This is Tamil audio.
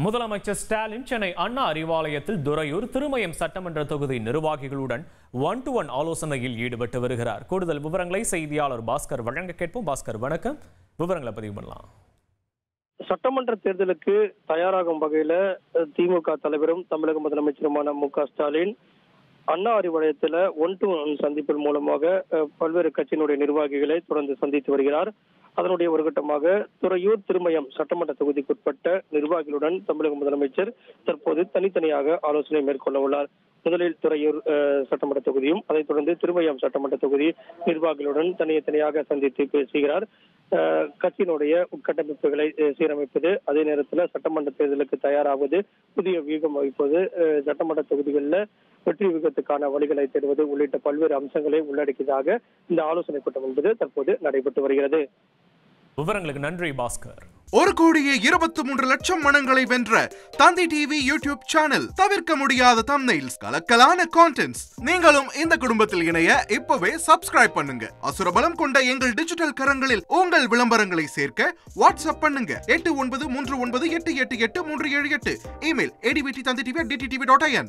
முதலமைச்சர் ஸ்டாலின் சென்னை அண்ணா அறிவாலயத்தில் துறையூர் திருமயம் சட்டமன்ற தொகுதி நிர்வாகிகளுடன் 1-to-1 ஆலோசனையில் ஈடுபட்டு வருகிறார். கூடுதல் விவரங்களை செய்தியாளர் பாஸ்கர் வழங்க கேட்போம். பாஸ்கர், வணக்கம். விவரங்களை பதிவு பண்ணலாம். சட்டமன்ற தேர்தலுக்கு தயாராகும் வகையில திமுக தலைவரும் தமிழக முதலமைச்சருமான மு.க. ஸ்டாலின் அண்ணா அறிவாலயத்தில் 1-to-1 சந்திப்பின் மூலமாக பல்வேறு கட்சியினுடைய நிர்வாகிகளை தொடர்ந்து சந்தித்து வருகிறார். அதனுடைய ஒரு கட்டமாக துறையூர் திருமயம் சட்டமன்ற தொகுதிக்குட்பட்ட நிர்வாகிகளுடன் தமிழக முதலமைச்சர் தற்போது தனித்தனியாக ஆலோசனை மேற்கொள்ள உள்ளார். முதலில் துறையூர் சட்டமன்ற தொகுதியும் அதைத் தொடர்ந்து திருமயம் சட்டமன்ற தொகுதி நிர்வாகிகளுடன் தனித்தனியாக சந்தித்து பேசுகிறார். கட்சியினுடைய உட்கட்டமைப்புகளை சீரமைப்பது, அதே நேரத்தில் சட்டமன்ற தேர்தலுக்கு தயாராவது, புதிய வியூகம் வகிப்பது, சட்டமன்ற தொகுதிகளில் வெற்றி வியூகத்துக்கான வழிகளை தேடுவது உள்ளிட்ட பல்வேறு அம்சங்களை உள்ளடக்கியதாக இந்த ஆலோசனை கூட்டம் என்பது தற்போது நடைபெற்று வருகிறது. விவரங்களுக்கு நன்றி பாஸ்கர். 1,23,00,000 மனங்களை வென்ற தந்தி டிவி யூடியூப் சேனல். தவிர்க்க முடியாத தம்ப்நெயில்ஸ், கலக்கலான கான்டென்ட்ஸ். நீங்களும் இந்த குடும்பத்தில் இணைய இப்பவே சப்ஸ்கிரைப் பண்ணுங்க. அசுரபலம் கொண்ட எங்கள் டிஜிட்டல் கரங்களில் உங்கள் விளம்பரங்களை சேர்க்க வாட்ஸ்அப் பண்ணுங்க. 8939888838. Email advttv@dttv.in.